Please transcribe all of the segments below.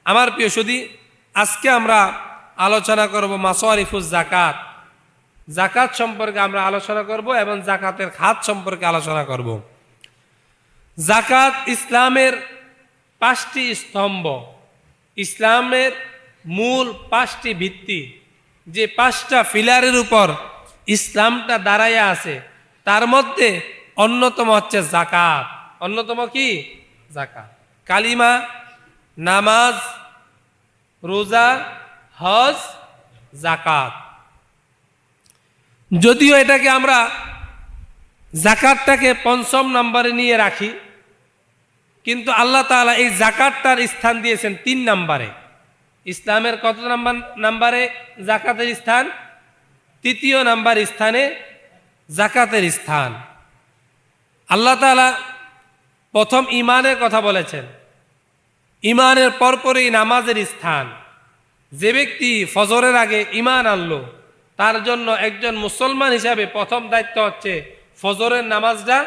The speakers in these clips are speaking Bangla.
আমার প্রিয় সুধী, আজকে আমরা আলোচনা করব মাসারিফুজ জাকাত। জাকাত সম্পর্কে আমরা আলোচনা করব এবং জাকাতের খাত সম্পর্কে আলোচনা করব। জাকাত ইসলামের 5টি স্তম্ভ, ইসলামের মূল 5টি ভিত্তি, যে 5টা ফিলারের উপর ইসলামটা দাঁড়াইয়া আছে, তার মধ্যে অন্যতম হচ্ছে জাকাত। অন্যতম কি? জাকাত। কালিমা, নামাজ, রোজা, হজ, জাকাত। যদিও এটাকে আমরা জাকাতটাকে 5ম নম্বরে নিয়ে রাখি, কিন্তু আল্লাহ তাআলা এই জাকাতটার স্থান দিয়েছেন 3 নম্বরে। ইসলামের কত নম্বরে জাকাতের স্থান? 3য় নাম্বার স্থানে জাকাতের স্থান। আল্লাহ তাআলা প্রথম ঈমানের কথা বলেছেন, ঈমানের পরপরই নামাজের স্থান। যে ব্যক্তি ফজরের আগে ঈমান আনলো, তার জন্য একজন মুসলমান হিসাবে প্রথম দায়িত্ব হচ্ছে ফজরের নামাজটা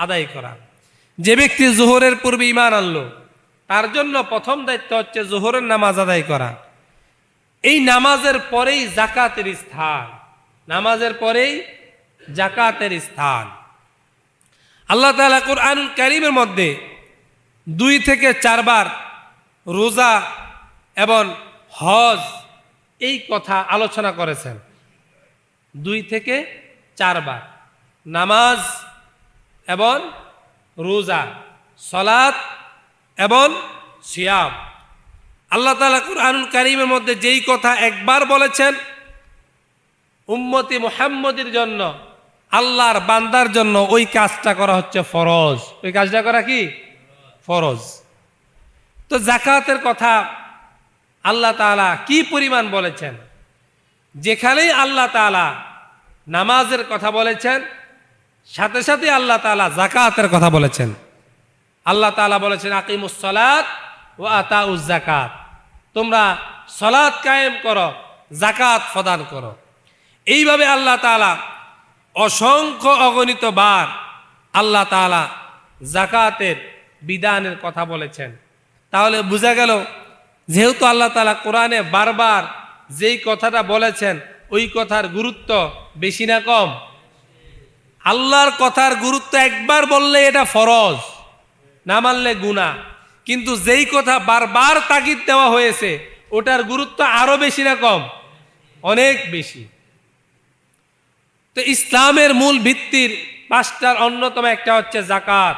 আদায় করা। যে ব্যক্তি জোহরের পূর্বে ঈমান আনলো, তার জন্য প্রথম দায়িত্ব হচ্ছে জোহরের নামাজ আদায় করা। এই নামাজের পরেই জাকাতের স্থান, নামাজের পরেই জাকাতের স্থান। আল্লাহ তাআলা কুরআনুল কারীমের মধ্যে 2 থেকে 4 বার রোজা এবং হজ এই কথা আলোচনা করেছেন। 2 থেকে 4 বার নামাজ এবং রোজা, সালাত এবং সিয়াম। আল্লাহ তাআলা কুরআনুল কারীমের মধ্যে যেই কথা একবার বলেছেন, উম্মতি মুহাম্মদের জন্য, আল্লাহর বান্দার জন্য ওই কাজটা করা হচ্ছে ফরজ। ওই কাজটা করা কি? ফরজ। তো জাকাতের কথা আল্লাহ তাআলা কি পরিমাণ বলেছেন? যেখানেই আল্লাহ তাআলা নামাজের কথা বলেছেন, সাথে সাথে আল্লাহ তাআলা জাকাতের কথা বলেছেন। আল্লাহ তাআলা বলেছেন, আকিমুস সালাত ওয়া আতাউজ যাকাত, তোমরা সালাত কায়েম করো, যাকাত প্রদান করো। এইভাবে আল্লাহ তাআলা অসংখ্য অগণিত বার আল্লাহ তাআলা যাকাতের বিধানের কথা বলেছেন। তাহলে বোঝা গেল, যেহেতু আল্লাহ তাআলা কোরআনে বারবার যেই কথাটা বলেছেন, ওই কথার গুরুত্ব বেশি না কম? আল্লাহর কথার গুরুত্ব একবার বললে এটা ফরজ, না মানলে গুনাহ। কিন্তু যেই কথা বারবার তাগিদ দেওয়া হয়েছে, ওটার গুরুত্ব আরো বেশি না কম? অনেক বেশি। তো ইসলামের মূল ভিত্তির 5টার অন্যতম একটা হচ্ছে জাকাত।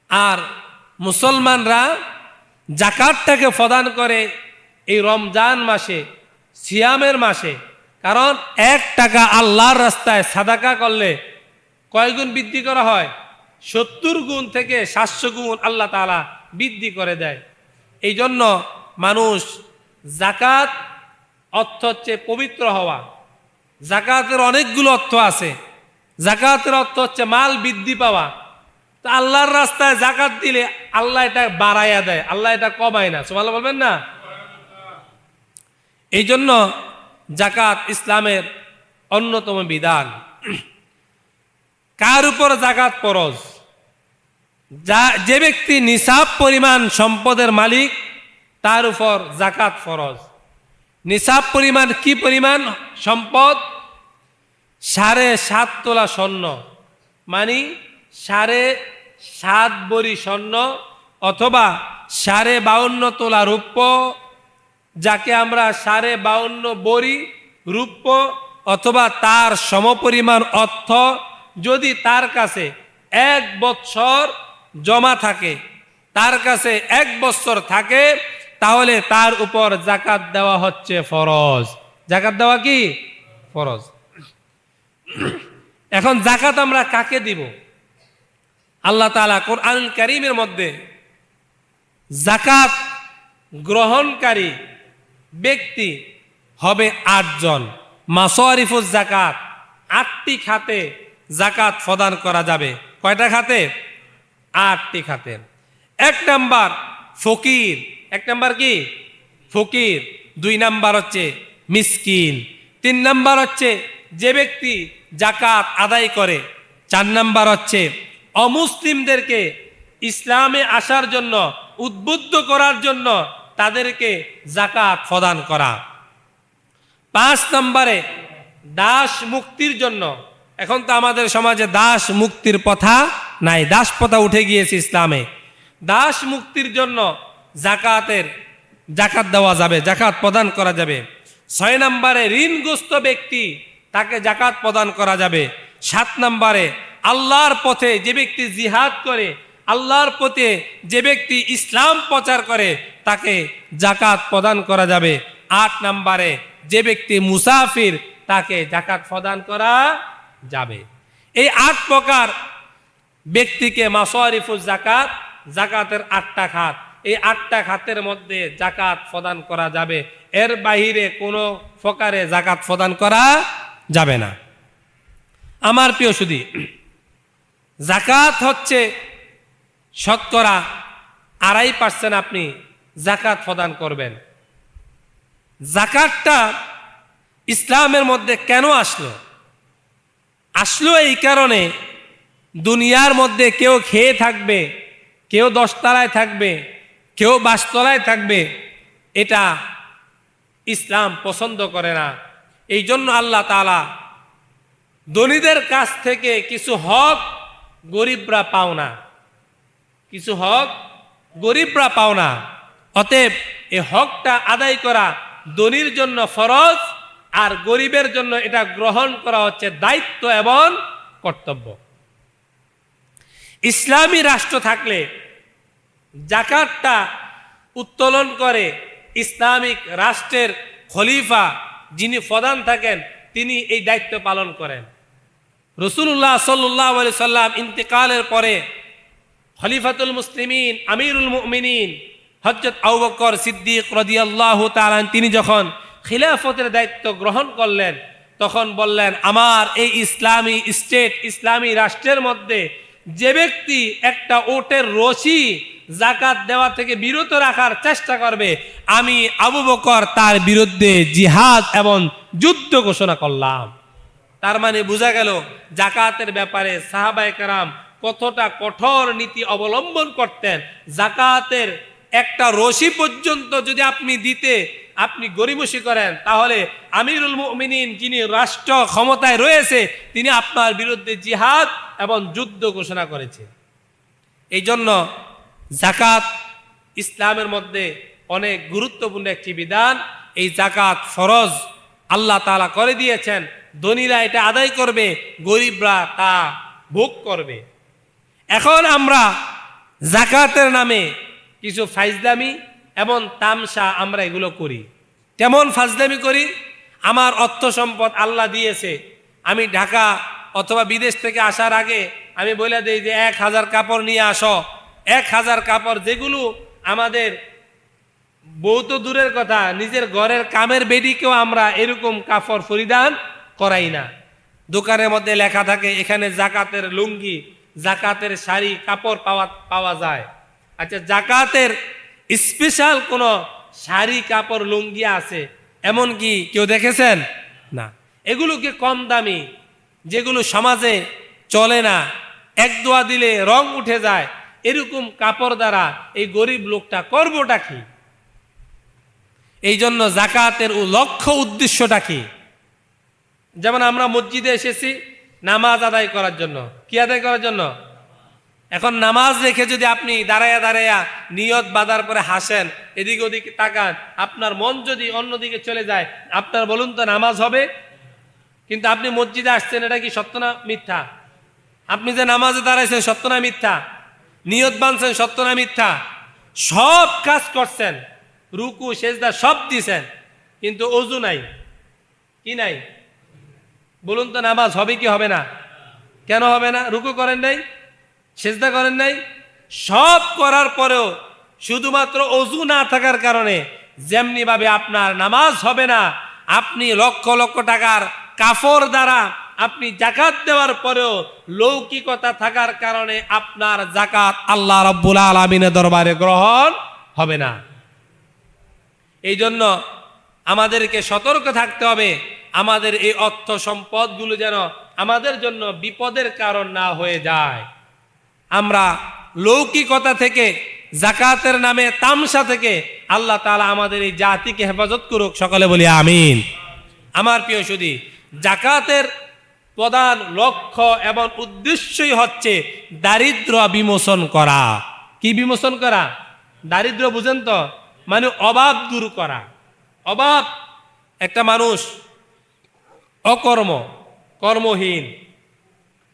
আর মুসলমানরা জাকাতটাকে প্রদান করে এই রমজান মাসে, সিয়ামের মাসে। কারণ 1 টাকা আল্লাহর রাস্তায় সাদাকা করলে কয় গুণ বৃদ্ধি করা হয়? 70 গুণ থেকে 700 গুণ আল্লাহ তাআলা বৃদ্ধি করে দেয়। এই জন্য মানুষ, জাকাত অর্থ হচ্ছে পবিত্র হওয়া। জাকাতের অনেকগুলো অর্থ আছে। জাকাতের অর্থ হচ্ছে মাল বৃদ্ধি পাওয়া। তো আল্লাহর রাস্তায় জাকাত দিলে আল্লাহ এটা বাড়াইয়া দেয়, আল্লাহ এটা কমায় না। সুবহানাল্লাহ বলবেন না? এই জন্য জাকাত ইসলামের অন্যতম বিধান। কার উপর জাকাত ফরজ? যে ব্যক্তি নিসাব পরিমাণ সম্পদের মালিক, তার উপর জাকাত ফরজ। নিসাব পরিমাণ কি পরিমাণ সম্পদ? 7.5 তোলা স্বর্ণ, মানে 7.5 ভরি স্বর্ণ, অথবা 52.5 তোলা রৌপ্য, যাকে আমরা 52.5 ভরি রৌপ্য অথবা তার সমপরিমাণ অর্থ যদি তার কাছে 1 বৎসর জমা থাকে, তার কাছে 1 বৎসর থাকে, তাহলে তার উপর জাকাত দেওয়া হচ্ছে ফরজ। জাকাত দেওয়া কি? ফরজ। এখন জাকাত আমরা কাকে দিব? আল্লাহ তাআলা কোরআনুল কারীমের মধ্যে জাকাত গ্রহণকারী ব্যক্তি হবে 8 জন। মাসারিফুজ জাকাত, 8টি খাতে জাকাত প্রদান করা যাবে। কয়টা খাতে? 8টি খাতে। 1 নাম্বার ফকির। 1 নাম্বার কি? ফকির। 2 নাম্বার হচ্ছে মিসকিন। 3 নাম্বার হচ্ছে যে ব্যক্তি জাকাত আদায় করে। 4 নাম্বার হচ্ছে অমুসলিমদেরকে ইসলামে আসার জন্য উদ্বুদ্ধ করার জন্য তাদেরকে যাকাত প্রদান করা। 5 নম্বরে দাস মুক্তির জন্য। এখন তো আমাদের সমাজে দাস মুক্তির প্রথা নাই, দাস প্রথা উঠে গিয়েছে ইসলামে। দাস মুক্তির জন্য জাকাত দেওয়া যাবে, জাকাত প্রদান করা যাবে। 6 নম্বরে ঋণগ্রস্ত ব্যক্তি, তাকে জাকাত প্রদান করা যাবে। 7 নম্বরে আল্লাহর পথে যে ব্যক্তি জিহাদ করে, আল্লাহর পথে যে ব্যক্তি ইসলাম প্রচার করে, তাকে জাকাত প্রদান করা যাবে। 8 নম্বরে যে ব্যক্তি মুসাফির, তাকে জাকাত প্রদান করা যাবে। এই 8 প্রকার ব্যক্তিকে মাসারিফুজ জাকাত, জাকাতের 8টা খাত, এই 8টা খাতের মধ্যে জাকাত প্রদান করা যাবে। এর বাহিরে কোনো প্রকারে জাকাত প্রদান করা যাবে না। আমার প্রিয় সুধী, জাকাত হচ্ছে শতকরা 2.5% আপনি জাকাত প্রদান করবেন। জাকাতটা ইসলামের মধ্যে কেন আসলো এই কারণে, দুনিয়ার মধ্যে কেউ খেয়ে থাকবে, কেউ 10 তলায় থাকবে, কেউ 22 তলায় থাকবে, এটা ইসলাম পছন্দ করে না। এই জন্য আল্লাহ তাআলা ধনীদের কাছ থেকে কিছু হক গরিবরা পাও না, কিছু হক গরিবরা পাও না। অতএব এই হকটা আদায় করা ধনীর জন্য ফরজ, আর গরিবের জন্য এটা গ্রহণ করা হচ্ছে দায়িত্ব এবং কর্তব্য। ইসলামী রাষ্ট্র থাকলে জাকাতটা উত্তোলন করে ইসলামিক রাষ্ট্রের খলিফা, যিনি প্রধান থাকেন, তিনি এই দায়িত্ব পালন করেন। রাসূলুল্লাহ সাল্লাল্লাহু আলাইহি সাল্লাম ইন্তেকালের পরে খলিফাতুল মুসলিমিন আমিরুল মুমিনিন হযরত আবু বকর সিদ্দিক রাদিয়াল্লাহু তাআলা তিনি যখন খিলাফতের দায়িত্ব গ্রহণ করলেন, তখন বললেন, আমার এই ইসলামী স্টেট, ইসলামী রাষ্ট্রের মধ্যে যে ব্যক্তি একটা ওটের রশি জাকাত দেওয়া থেকে বিরত রাখার চেষ্টা করবে, আমি আবু বকর তার বিরুদ্ধে জিহাদ এবং যুদ্ধ ঘোষণা করলাম। তার মানে বোঝা গেল জাকাতের ব্যাপারে সাহাবায়ে কেরাম কতটা কঠোর নীতি অবলম্বন করতেন। জাকাতের একটা রশি পর্যন্ত যদি আপনি গরিমসি করেন, তাহলে আমিরুল মুমিনিন, যিনি রাষ্ট্র ক্ষমতায় রয়েছে, তিনি আপনার বিরুদ্ধে জিহাদ এবং যুদ্ধ ঘোষণা করেছে। এই জন্য জাকাত ইসলামের মধ্যে অনেক গুরুত্বপূর্ণ একটি বিধান। এই জাকাত ফরজ আল্লাহ তাআলা করে দিয়েছেন। ধনীরা এটা আদায় করবে, গরিবরা তা ভোগ করবে। এখন আমরা জাকাতের নামে কিছু ফাজলামি এবং তামসা আমরা এগুলো করি। কেমন ফাজলামি করি? আমার অর্থ সম্পদ আল্লাহ দিয়েছে, আমি ঢাকা অথবা বিদেশ থেকে আসার আগে আমি বলে দিই যে 1000 কাপড় নিয়ে আসো। 1000 কাপড়, যেগুলো আমাদের বহুত দূরের কথা, নিজের ঘরের কামের বেডিকেও আমরা এরকম কাপড় পরিধান করাই না। দোকানের মধ্যে লেখা থাকে এখানে জাকাতের লুঙ্গি, জাকাতের শাড়ি, কাপড় পাওয়া যায়। আচ্ছা, জাকাতের স্পেশাল কোনো শাড়ি, কাপড়, লুঙ্গি আছে এমন কি কেউ দেখেছেন? না। এগুলোকে কম দামি, যেগুলো সমাজে চলে না, এক দোয়া দিলে রং উঠে যায়, এরকম কাপড় দ্বারা এই গরিব লোকটা করবোটা কি? এই জন্য জাকাতের লক্ষ্য উদ্দেশ্যটা কি? যেমন আমরা মসজিদে এসেছি নামাজ আদায় করার জন্য। কি আদায় করার জন্য? এখন নামাজ রেখে যদি আপনি দাঁড়ায়া নিয়ত বাঁধার পরে হাসেন, এদিকে ওদিকে তাকান, আপনার মন যদি অন্যদিকে চলে যায়, আপনার বলুন তো নামাজ হবে? কিন্তু আপনি মসজিদে আসছেন, এটা কি সত্য না মিথ্যা? আপনি যে নামাজে দাঁড়াইছেন, সত্য না মিথ্যা? নিয়ত বাঁধছেন, সত্য না মিথ্যা? সব কাজ করছেন, রুকু সেজদা সব দিছেন, কিন্তু ওযু নাই। কি নাই? বলুন তো নামাজ হবে কি হবে না? কেন হবে না? রুকু করেন নাই, সেজদা করেন নাই, সব করার পরেও শুধুমাত্র ওযু না থাকার কারণে যেমনি ভাবে আপনার নামাজ হবে না, আপনি লক্ষ লক্ষ টাকার কাপড় দ্বারা আপনি জাকাত দেওয়ার পরেও লৌকিকতা থাকার কারণে আপনার জাকাত আল্লাহ রাব্বুল আলামিনের দরবারে গ্রহণ হবে না। এই জন্য আমাদেরকে সতর্ক থাকতে হবে, আমাদের এই অর্থ সম্পদগুলো যেন আমাদের জন্য বিপদের কারণ না হয়ে যায়। আমরা লৌকিকতা থেকে জাকাতের নামে তামসা থেকে আল্লাহ তাআলা আমাদের এই জাতিকে হেফাজত করুক, সকলে বলি আমিন। আমার প্রিয় সুধী, জাকাতের প্রধান লক্ষ্য এবং উদ্দেশ্যই হচ্ছে দারিদ্র বিমোচন করা। কি বিমোচন করা? দারিদ্র বুঝেন তো, মানে অভাব দূর করা। অভাব, একটা মানুষ কর্মহীন,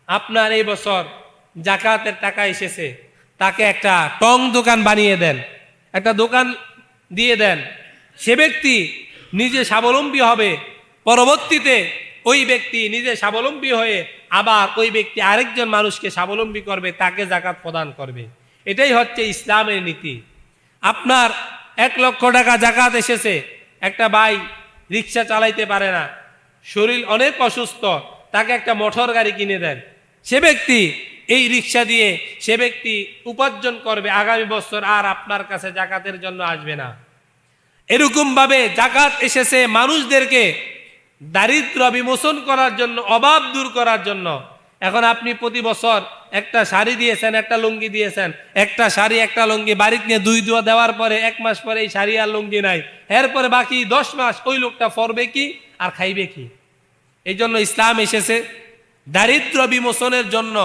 আপনার এই বছর জাকাতের টাকা এসেছে, তাকে একটা টং দোকান বানিয়ে দেন, একটা দোকান দিয়ে দেন, সে ব্যক্তি নিজে স্বাবলম্বী হবে, পরবর্তীতে ওই ব্যক্তি নিজে স্বাবলম্বী হয়ে আবার ওই ব্যক্তি আরেকজন মানুষকে স্বাবলম্বী করবে, তাকে জাকাত প্রদান করবে। এটাই হচ্ছে ইসলামের নীতি। আপনার 1 লক্ষ টাকা জাকাত এসেছে, একটা ভাই রিক্সা চালাইতে পারে না, শরীর অনেক অসুস্থ, তাকে একটা মোটর গাড়ি কিনে দেন, সে ব্যক্তি এই রিক্সা দিয়ে সে ব্যক্তি উপার্জন করবে, আগামী বছর আর আপনার কাছে জাকাতের জন্য আসবে না। এরকম ভাবে জাকাত এসেছে মানুষদেরকে দারিদ্র বিমোচন করার জন্য, অভাব দূর করার জন্য। এখন আপনি প্রতি বছর একটা শাড়ি দিয়েছেন, একটা লুঙ্গি দিয়েছেন, একটা শাড়ি একটা লুঙ্গি বাড়িতে নিয়ে 2 দোয়া দেওয়ার পরে 1 মাস পরে এই শাড়ি আর লুঙ্গি নাই, এরপরে বাকি 10 মাস ওই লোকটা পরবে কি আর খাইবে কি? এই জন্য ইসলাম এসেছে দারিদ্র বিমোচনের জন্য।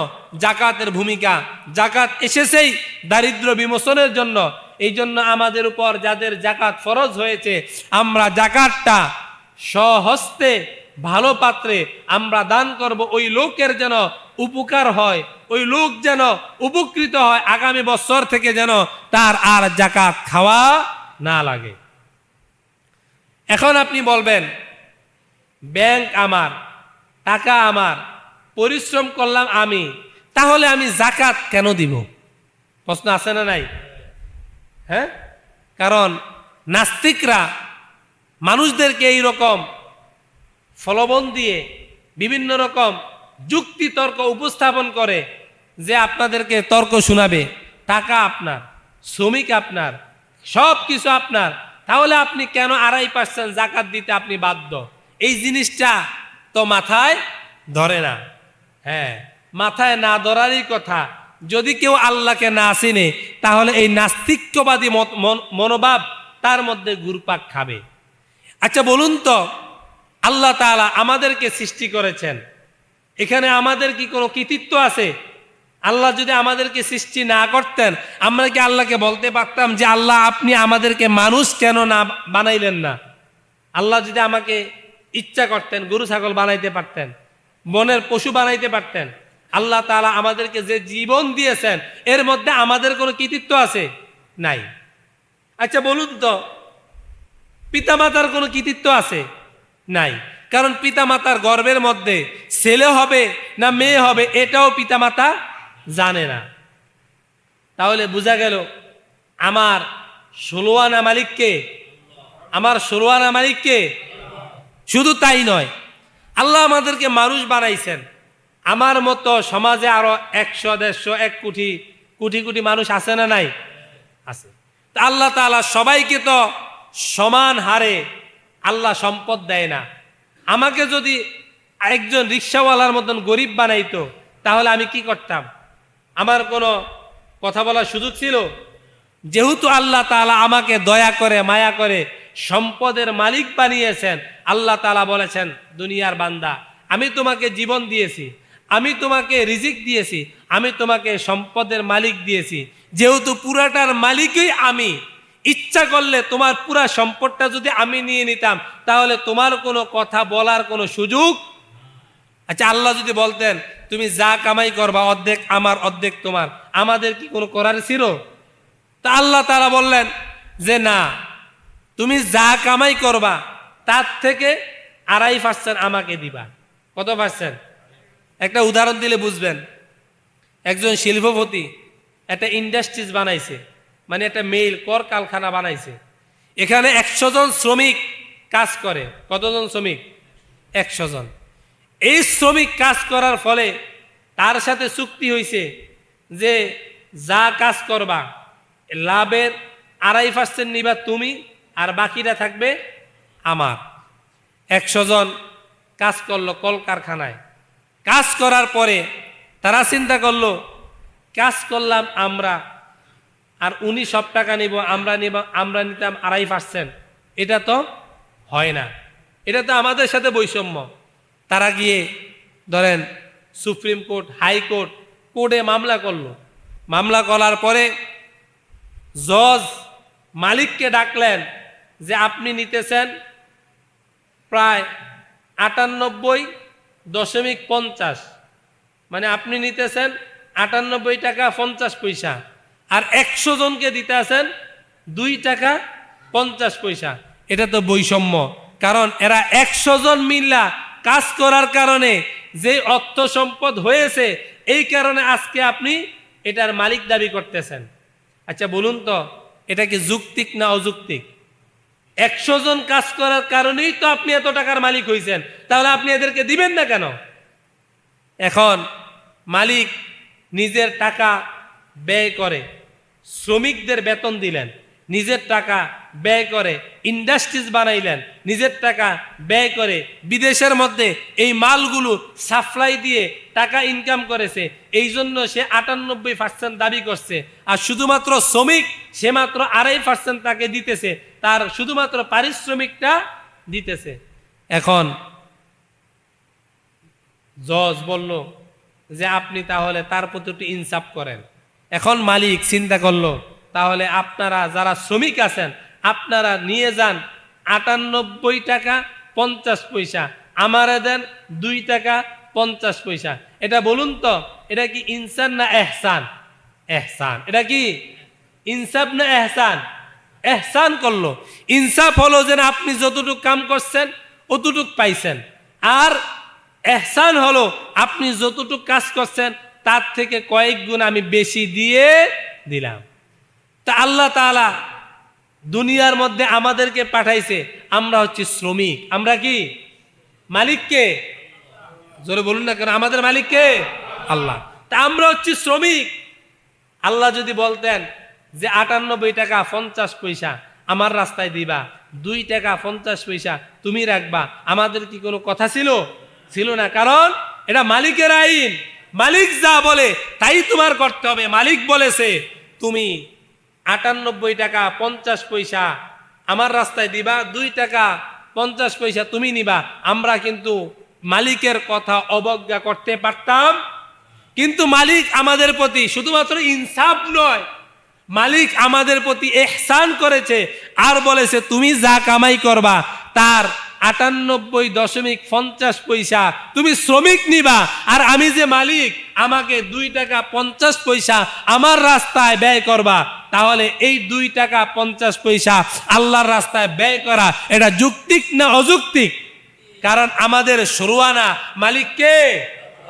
জাকাতের ভূমিকা, জাকাত এসেছেই দারিদ্র বিমোচনের জন্য। এই জন্য আমাদের উপর যাদের জাকাত ফরজ হয়েছে, আমরা জাকাতটা স্বহস্তে ভালো পাত্রে আমরা দান করব, ওই লোকের যেন উপকার হয়, ওই লোক যেন উপকৃত হয়, আগামী বছর থেকে যেন তার আর জাকাত খাওয়া না লাগে। এখন আপনি বলবেন, ব্যাংক আমার, টাকা আমার, পরিশ্রম করলাম আমি, তাহলে আমি জাকাত কেন দিব? প্রশ্ন আছে না নাই? হ্যাঁ, কারণ নাস্তিকরা মানুষদেরকে এই রকম ফলবন দিয়ে বিভিন্ন রকম যুক্তি তর্ক উপস্থাপন করে যে আপনাদেরকে তর্ক শোনাবে, টাকা আপনার, শ্রমিক আপনার, সব কিছু আপনার, তাহলে আপনি কেন 2.5% জাকাত দিতে আপনি বাধ্য? এই জিনিসটা তো মাথায় ধরে না। হ্যাঁ, মাথায় না ধরারই কথা। যদি কেউ আল্লাহকে না চিনে, তাহলে এই নাস্তিক্যবাদী মনোভাব তার মধ্যে ঘুরপাক খাবে। আচ্ছা বলুন তো, আল্লাহ তাআলা আমাদেরকে সৃষ্টি করেছেন, এখানে আমাদের কি কোনো কৃতিত্ব আছে? আল্লাহ যদি আমাদেরকে সৃষ্টি না করতেন, আমরা কি আল্লাহকে বলতে পারতাম যে আল্লাহ আপনি আমাদেরকে মানুষ কেন না বানাইলেন না? আল্লাহ যদি আমাকে ইচ্ছা করতেন গরু ছাগল বানাইতে পারতেন, বনের পশু বানাইতে পারতেন। আল্লাহ তাআলা আমাদেরকে যে জীবন দিয়েছেন, এর মধ্যে আমাদের কোনো কৃতিত্ব আছে? নাই। আচ্ছা বলুন তো, পিতামাতার কোনো কৃতিত্ব আছে? নাই। কারণ পিতামাতার গর্ভের মধ্যে ছেলে হবে না মেয়ে হবে এটাও পিতামাতা জানে না। তাহলে বোঝা গেল আমার 16 আনা মালিককে, আমার 16 আনা মালিককে। শুধু তাই নয়, আল্লাহ আমাদেরকে মানুষ বানাইছেন। আমার মতো সমাজে আরো 100, 150, 1 কোটি কোটি কোটি মানুষ আছে না নাই? আছে। তা আল্লাহ তাআলা সবাইকে তো সমান হারে আল্লাহ সম্পদ দেয় না। আমাকে যদি একজন রিক্সাওয়ালার মতন গরিব বানাইতো, তাহলে আমি কি করতাম? আমার কোনো কথা বলার সুযোগ ছিল? যেহেতু আল্লাহ তাআলা আমাকে দয়া করে মায়া করে সম্পদের মালিক বানিয়েছেন, আল্লাহ তাআলা বলেছেন, দুনিয়ার বান্দা, আমি তোমাকে জীবন দিয়েছি, আমি তোমাকে রিজিক দিয়েছি, আমি তোমাকে সম্পদের মালিক দিয়েছি। যেহেতু পুরাটার মালিকই আমি, ইচ্ছা করলে তোমার পুরা সম্পদটা যদি আমি নিয়ে নিতাম, তাহলে তোমার কোনো কথা বলার কোনো সুযোগ। আচ্ছা আল্লাহ যদি বলতেন তুমি যা কামাই করবা অর্ধেক আমার অর্ধেক তোমার, আমাদের কি কোনো করার ছিল? তা আল্লাহ তাআলা বললেন যে না, তুমি যা কামাই করবা তার থেকে 2.5% আমাকে দিবা। কত পার্সেন্ট? একটা উদাহরণ দিলে বুঝবেন। একজন শিল্পপতি একটা ইন্ডাস্ট্রিজ বানাইছে, মানে একটা মেইল কারখানা বানাইছে। এখানে 100 জন শ্রমিক কাজ করে। কতজন শ্রমিক? 100 জন। এই শ্রমিক কাজ করার ফলে তার সাথে চুক্তি হয়েছে যে যা কাজ করবা লাভের 2.5% নিবা তুমি, আর বাকিটা থাকবে আমার। 100 জন কাজ করলো কলকারখানায়। কাজ করার পরে তারা চিন্তা করলো, কাজ করলাম আমরা, আর উনি সব টাকা নিব, আমরা নিতাম 2.5%, এটা তো হয় না। এটা তো আমাদের সাথে বৈষম্য। তারা গিয়ে ধরেন সুপ্রিম কোর্ট, হাইকোর্ট, কোর্টে মামলা করলো। মামলা করার পরে জজ মালিককে ডাকলেন যে আপনি নিতেছেন প্রায় 98.50, মানে আপনি নিতেছেন 98 টাকা 50 পয়সা, আর 100 জনকে দিতে আছেন 2 টাকা 50 পয়সা। এটা তো বৈষম্য, কারণ এরা 100 জন মিল্লা কাজ করার কারণে যে অর্থ সম্পদ হয়েছে, এই কারণে আজকে আপনি এটার মালিক দাবি করতেছেন। আচ্ছা বলুন তো, এটা কি যুক্তিক না অযৌক্তিক? 100 জন কাজ করার কারণেই তো আপনি এত টাকার মালিক হয়েছেন, তাহলে আপনি এদেরকে দিবেন না কেন? এখন মালিক নিজের টাকা ব্যয় করে শ্রমিকদের বেতন দিলেন, নিজের টাকা ব্যয় করে ইন্ডাস্ট্রিজ বানাইলেন, নিজের টাকা ব্যয় করে বিদেশের মধ্যে এই মালগুলো সাপ্লাই দিয়ে টাকা ইনকাম করেছে। এই জন্য সে 98% দাবি করছে, আর শুধুমাত্র শ্রমিক সে মাত্র 2.5% তাকে দিতেছে, তার শুধুমাত্র পারিশ্রমিকটা দিতেছে। এখন জজ বলল যে আপনি তাহলে তার প্রতি একটু ইনসাফ করেন। এখন মালিক চিন্তা করলো, তাহলে আপনারা যারা শ্রমিক আছেন আপনারা নিয়ে যান 98 টাকা 50 পয়সা, আমারে দেন 2 টাকা 50 পয়সা। এটা বলুন তো, এটা কি ইনসাফ না এহসান? এহসান। এটা কি ইনসাফ না এহসান? এহসান করলো। ইনসাফ হলো যে আপনি যতটুকু কাম করছেন অতটুকু পাইছেন, আর এহসান হলো আপনি যতটুকু কাজ করছেন তার থেকে কয়েক গুণ আমি বেশি দিয়ে দিলাম। তা আল্লাহ তাআলা দুনিয়ার মধ্যে আমাদেরকে পাঠাইছে, আমরা হচ্ছে শ্রমিক। আমরা কি মালিককে? জোরে বলুন না কেন, আমাদের মালিককে আল্লাহ। তা আমরা হচ্ছে শ্রমিক। আল্লাহ যদি বলতেন যে 98 টাকা 50 পয়সা আমার রাস্তায় দিবা, 2 টাকা 50 পয়সা তুমি রাখবা, আমাদের কি কোনো কথা ছিল? ছিল না, কারণ এটা মালিকের আইন। মালিক যা বলে তাই তোমার করতে হবে। মালিক বলেছে তুমি 98 টাকা 50 পয়সা আমার রাস্তায় দিবা, 2 টাকা 50 পয়সা তুমি নিবা। আমরা কিন্তু মালিকের কথা অবজ্ঞা করতে পারতাম, কিন্তু মালিক আমাদের প্রতি শুধুমাত্র ইনসাফ নয়, মালিক আমাদের প্রতি ইহসান করেছে, আর বলেছে তুমি যা কামাই করবা তার 98.50 পয়সা তুমি শ্রমিক নিবা, আর আমি যে মালিক আমাকে 2 টাকা 50 পয়সা আমার রাস্তায় ব্যয় করবা। তাহলে এই 2 টাকা 50 পয়সা আল্লাহর রাস্তায় ব্যয় করা এটা যৌক্তিক না অযৌক্তিক? কারণ আমাদের শুরুয়ানা মালিক কে?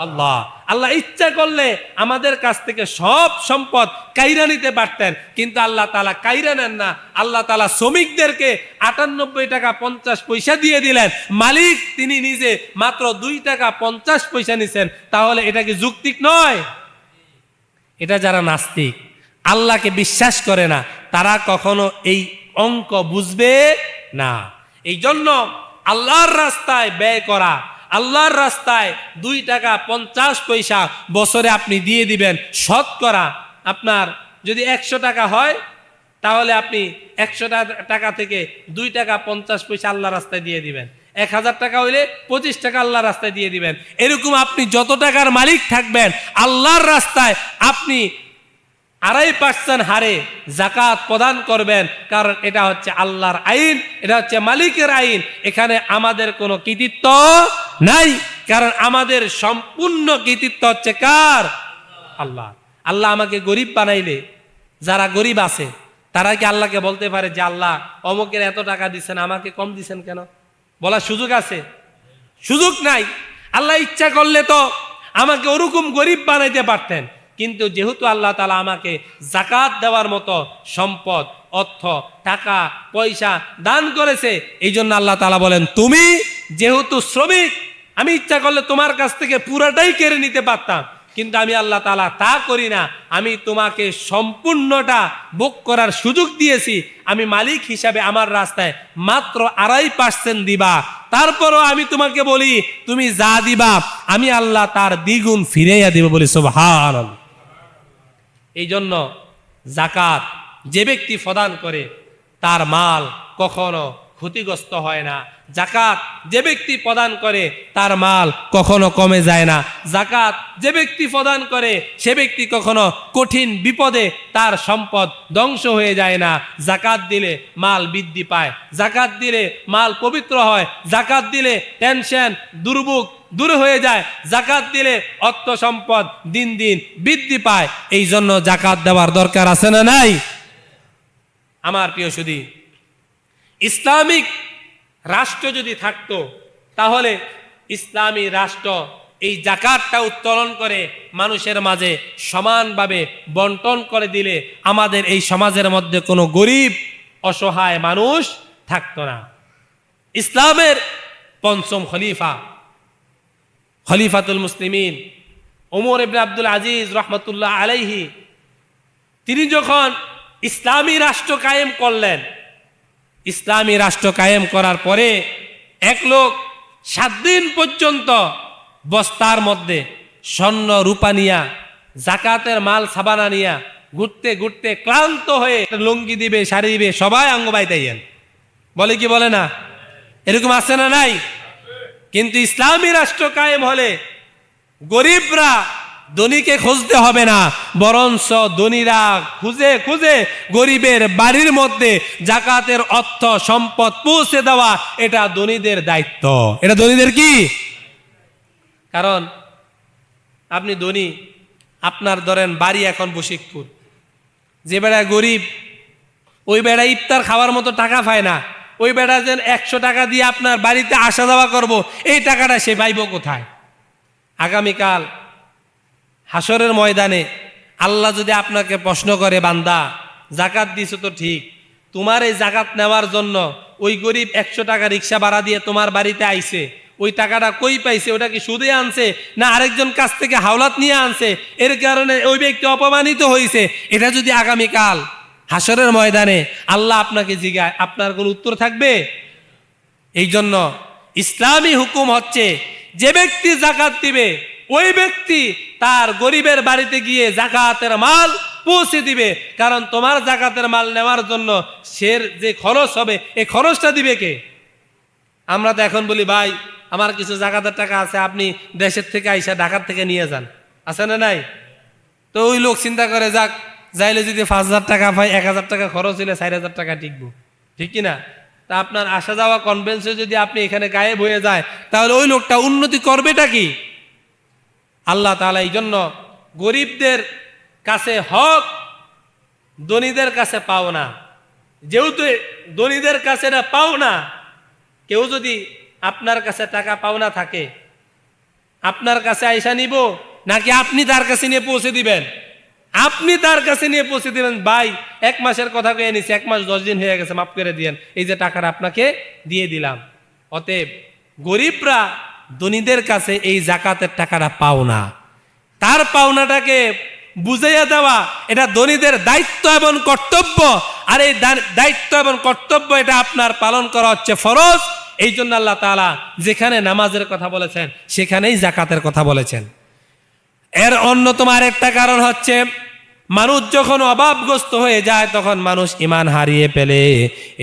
আল্লাহ। আল্লাহ ইচ্ছা করলে আমাদের কাছ থেকে সব সম্পদ কাইরা নিতে পারতেন, কিন্তু আল্লাহ তাআলা কাইরা নেন না। আল্লাহ তাআলা শ্রমিকদেরকে 98 টাকা 50 পয়সা দিয়ে দিলেন, মালিক তিনি নিজে মাত্র 2 টাকা 50 পয়সা নিছেন। তাহলে এটা কি যৌক্তিক নয়? এটা যারা নাস্তিক, আল্লাহকে বিশ্বাস করে না, তারা কখনো এই অঙ্ক বুঝবে না। এই জন্য আল্লাহর রাস্তায় ব্যয় করা, আল্লাহর রাস্তায় 2 টাকা 50 পয়সা বছরে আপনি দিয়ে দিবেন। শতকরা আপনার যদি 100 টাকা হয়, তাহলে আপনি 100 টাকা থেকে 2 টাকা 50 পয়সা আল্লাহর রাস্তায় দিয়ে দিবেন। 1000 টাকা হইলে 25 টাকা আল্লাহর রাস্তায় দিয়ে দিবেন। এরকম আপনি যত টাকার মালিক থাকবেন আল্লাহর রাস্তায় আপনি 2.5% হারে যাকাত প্রদান করবেন, কারণ এটা হচ্ছে আল্লাহর আইন, এটা হচ্ছে মালিকের আইন। এখানে আমাদের কোনো কৃতিত্ব নাই, কারণ আমাদের সম্পূর্ণ কৃতিত্ব হচ্ছে কার? আল্লাহ। আল্লাহ আমাকে গরিব বানাইলে যারা গরিব আছে তারা কি আল্লাহকে বলতে পারে যে আল্লাহ অমুকের এত টাকা দিচ্ছেন আমাকে কম দিচ্ছেন কেন? বলার সুযোগ আছে? সুযোগ নাই। আল্লাহ ইচ্ছা করলে তো আমাকে ওরকম গরিব বানাইতে পারতেন, কিন্তু যেহেতু আল্লাহ তাআলা আমাকে যাকাত দেওয়ার মতো সম্পদ, অর্থ, টাকা পয়সা দান করেছে, এই জন্য আল্লাহ তাআলা বলেন তুমি যেহেতু শ্রমিক, আমি ইচ্ছা করলে তোমার কাছ থেকে পুরাটাই কেড়ে নিতে পারতাম, কিন্তু আমি আল্লাহ তাআলা তা করি না। আমি তোমাকে সম্পূর্ণটা ভোগ করার সুযোগ দিয়েছি। আমি মালিক হিসাবে আমার রাস্তায় মাত্র 2.5% দিবা, তারপরও আমি তোমাকে বলি তুমি যা দিবা আমি আল্লাহ তার দ্বিগুণ ফিরাইয়া দিব, বলি সুবহানাল্লাহ। এই জন্য যাকাত যে ব্যক্তি প্রদান করে তার মাল কখনো ক্ষতিগ্রস্ত হয় না। যাকাত যে ব্যক্তি প্রদান করে তার মাল কখনো কমে যায় না। যাকাত যে ব্যক্তি প্রদান করে সে ব্যক্তি কখনো কঠিন বিপদে তার সম্পদ ধ্বংস হয়ে যায় না। যাকাত দিলে মাল বৃদ্ধি পায়, যাকাত দিলে মাল পবিত্র হয়, যাকাত দিলে টেনশন দুর্ভোগ দূর হয়ে যায়, যাকাত দিলে অর্থ সম্পদ দিন দিন বৃদ্ধি পায়। এই জন্য যাকাত দেওয়ার দরকার আছে না নাই? আমার প্রিয় সুধী, ইসলামিক রাষ্ট্র যদি থাকতো তাহলে ইসলামী রাষ্ট্র এই যাকাতটা উত্তোলন করে মানুষের মাঝে সমানভাবে বন্টন করে দিলে আমাদের এই সমাজের মধ্যে কোনো গরিব অসহায় মানুষ থাকতো না। ইসলামের পঞ্চম খলিফা খলিফাতুল মুসলিমিন ওমর ইবনে আব্দুল আজিজ রহমতুল্লাহ আলাইহি, তিনি যখন ইসলামী রাষ্ট্র কায়েম করলেন, ইসলামী রাষ্ট্র কায়েম করার পরে এক লোক 7 দিন পর্যন্ত বস্তার মধ্যে স্বর্ণ রূপা নিয়া যাকাতের মাল সাবানা নিয়া ঘুরতে ঘুরতে ক্লান্ত হয়ে লুঙ্গি দিবে, শাড়ি দিবে, সবাই অঙ্গ বাইতাইয়েন, বলে কি বলে না? এরকম আছে না নাই? কিন্তু ইসলামী রাষ্ট্র কায়েম হলে গরিবরা ধনীকে খুঁজতে হবে না, বরঞ্চ ধনীরা খুঁজে খুঁজে গরিবের বাড়ির মধ্যে যাকাতের অর্থ সম্পদ পৌঁছে দেওয়া এটা ধনীদের দায়িত্ব। এটা ধনীদের কি? কারণ আপনি ধনী, আপনার ধরেন বাড়ি এখন বশিকপুর, যে বেড়া গরিব ওই বেড়া ইফতার খাওয়ার মতো টাকা পায় না, ওই বেড়া যেন 100 টাকা দিয়ে আপনার বাড়িতে আসা যাওয়া করব, এই টাকাটা সে পাইব কোথায়? আগামীকাল হাসরের ময়দানে আল্লাহ যদি আপনাকে প্রশ্ন করে, বান্দা যাকাত দিছো তো ঠিক, তোমার এই যাকাত নেওয়ার জন্য ওই গরিব 100 টাকা রিক্সা ভাড়া দিয়ে তোমার বাড়িতে আইছে, ওই টাকাটা কই পাইছে? ওটা কি সুদে আনছে না আরেকজন কাছ থেকে হাওলাত নিয়ে আনছে? এর কারণে ওই ব্যক্তি অপমানিত হয়েছে। এটা যদি আগামীকাল হাসরের ময়দানে আল্লাহ আপনাকে জিজ্ঞাসা, আপনার কোনো উত্তর থাকবে? এই জন্য ইসলামী হুকুম হচ্ছে যে ব্যক্তি যাকাত দিবে ওই ব্যক্তি তার গরিবের বাড়িতে গিয়ে যাকাতের মাল পৌঁছে দিবে। কারণ তোমার যাকাতের মাল নেওয়ার জন্য সে যে খরচ হবে এই খরচটা দিবে কে? আমরা তো এখন বলি, ভাই আমার কিছু যাকাতের টাকা আছে, আপনি দেশের থেকে আইসা ঢাকার থেকে নিয়ে যান, আছে না নাই? তো ওই লোক চিন্তা করে, যাক যাইলে যদি 5,000 টাকা পাই, 1,000 টাকা খরচ হইলে 4,000 টাকা টিকবো, ঠিক কিনা? তা আপনার আসা যাওয়া কনভেন্সে যদি আপনি এখানে গায়েব হয়ে যায় তাহলে ওই লোকটা উন্নতি করবেটা কি? আল্লাহ তাআলা এই জন্য গরিবদের কাছে হক, ধনীদের কাছে পাও না। যেহেতু ধনীদের কাছে না পাও না, কেউ যদি আপনার কাছে টাকা পাওনা থাকে আপনার কাছে আইসা নিব নাকি আপনি তার কাছে নিয়ে পৌঁছে দিবেন? আপনি তার কাছে নিয়ে পৌঁছে দিবেন, ভাই 1 মাসের কথা কয়ে নিছি, 1 মাস 10 দিন হয়ে গেছে, মাফ করে দিয়েন, এই যে টাকাটা আপনাকে দিয়ে দিলাম। অতএব গরিবরা ধনীদের কাছে এই যাকাতের টাকাটা পাও না, তার পাওনাটাকে বুঝাইয়া দেওয়া এটা ধনীদের দায়িত্ব এবং কর্তব্য। আর এই দায়িত্ব এবং কর্তব্য এটা আপনার পালন করা হচ্ছে ফরজ। এই জন্য আল্লাহ তাআলা যেখানে নামাজের কথা বলেছেন সেখানেই যাকাতের কথা বলেছেন। এর অন্যতম আরেকটা কারণ হচ্ছে, মানুষ যখন অভাবগ্রস্ত হয়ে যায় তখন মানুষ ঈমান হারিয়ে ফেলে।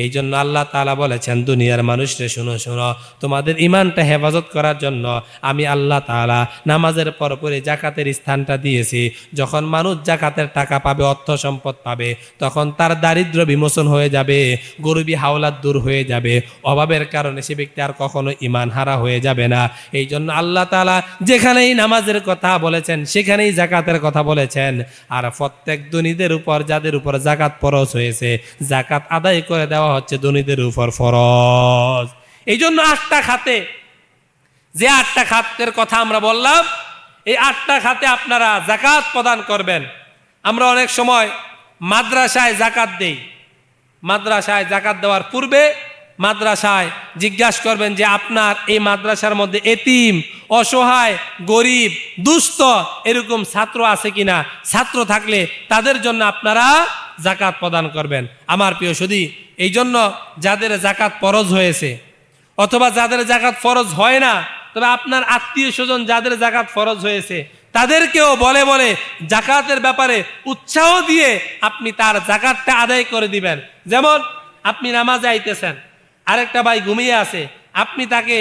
এই জন্য আল্লাহ তাআলা বলেছেন, দুনিয়ার মানুষরে শুনো শুনো, তোমাদের ঈমানটা হেফাজত করার জন্য আমি আল্লাহ তাআলা নামাজের পরপরই যাকাতের স্থানটা দিয়েছি। যখন মানুষ যাকাতের টাকা পাবে, অর্থ সম্পদ পাবে, তখন তার দারিদ্র্য বিমোচন হয়ে যাবে, গরিবি হাওলাত দূর হয়ে যাবে, অভাবের কারণে সে ব্যক্তি আর কখনো ঈমান হারা হয়ে যাবে না। এই জন্য আল্লাহ তাআলা যেখানেই নামাজের কথা বলেছেন সেখানেই যাকাতের কথা বলেছেন। আর প্রত্যেক ধনীদের উপর, যাদের উপর যাকাত ফরজ হয়েছে, যাকাত আদায় করে দেওয়া হচ্ছে ধনীদের উপর ফরজ। এই জন্য 8টা খাতে, যে 8টা খাতের কথা আমরা বললাম, এই 8টা খাতে আপনারা যাকাত প্রদান করবেন। আমরা অনেক সময় মাদ্রাসায় যাকাত দেই, মাদ্রাসায় যাকাত দেওয়ার পূর্বে মাদ্রাসায় জিজ্ঞাসা করবেন যে আপনার এই মাদ্রাসার মধ্যে এতিম, অসহায়, গরিব, দুস্থ এরকম ছাত্র আছে কিনা। ছাত্র থাকলে তাদের জন্য আপনারা যাকাত প্রদান করবেন। আমার প্রিয় সুধী, এই জন্য যাদের যাকাত ফরজ হয়েছে অথবা যাদের যাকাত ফরজ হয় না, তবে আপনার আত্মীয় স্বজন যাদের যাকাত ফরজ হয়েছে তাদেরকেও বলে বলে জাকাতের ব্যাপারে উৎসাহ দিয়ে আপনি তার জাকাতটা আদায় করে দিবেন। যেমন আপনি নামাজে আইতেছেন, আরেকটা ভাই ঘুমিয়ে আছে, আপনি তাকে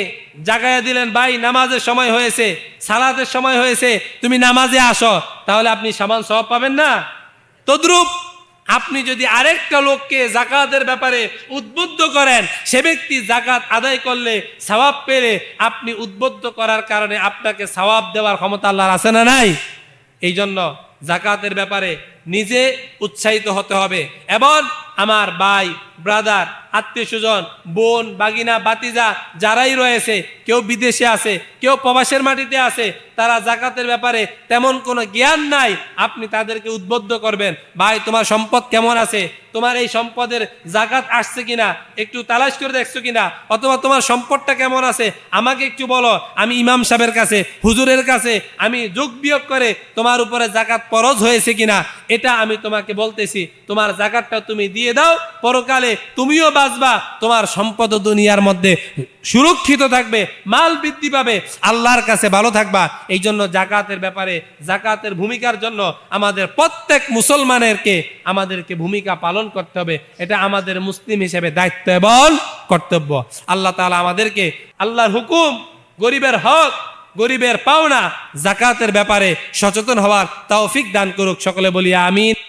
জাগাইয়া দিলেন, ভাই নামাজের সময় হয়েছে, সালাতের সময় হয়েছে, তুমি নামাজে আসো, তাহলে আপনি সমান সওয়াব পাবেন না? তদ্রূপ আপনি যদি আরেকটা লোককে জাকাতের ব্যাপারে উদ্বুদ্ধ করেন, সে ব্যক্তি জাকাত আদায় করলে সওয়াব পেলে আপনি উদ্বুদ্ধ করার কারণে আপনাকে সওয়াব দেওয়ার ক্ষমতা আল্লাহর আছে না নাই? এই জন্য জাকাতের ব্যাপারে নিজে উৎসাহিত হতে হবে এবং আমার ভাই ব্রাদার, আত্মীয় স্বজন, বোন, বাগিনা, বাতিজা যারাই রয়েছে, কেউ বিদেশে আছে, কেউ প্রবাসের মাটিতে আছে, তারা জাকাতের ব্যাপারে তেমন কোনো জ্ঞান নাই, আপনি তাদেরকে উদ্বুদ্ধ করবেন, ভাই তোমার সম্পদ কেমন আছে, তোমার এই সম্পদের জাকাত আসছে কিনা, একটু তালাশ করে দেখছো কিনা, অথবা তোমার সম্পদটা কেমন আছে আমাকে একটু বলো, আমি ইমাম সাহেবের কাছে, হুজুরের কাছে আমি যোগ বিয়োগ করে তোমার উপরে জাকাত ফরজ হয়েছে কিনা এটা আমি তোমাকে বলতেছি, তোমার জাকাতটা তুমি দিয়ে দাও, পরকালে তুমিও বাঁচবা, তোমার সম্পদ দুনিয়ার মধ্যে সুরক্ষিত থাকবে, মাল বৃদ্ধি পাবে, আল্লাহর কাছে ভালো থাকবা। এই জন্য জাকাতের ব্যাপারে, জাকাতের ভূমিকার জন্য আমাদের প্রত্যেক মুসলমানেরকে আমাদেরকে ভূমিকা পালন করতে হবে, এটা আমাদের মুসলিম হিসেবে দায়িত্ব এবং কর্তব্য। আল্লাহ তাআলা আমাদেরকে আল্লাহর হুকুম, গরিবের হক, গরিবের পাওনা, জাকাতের ব্যাপারে সচেতন হওয়ার তৌফিক দান করুক। সকলে বলি আমিন।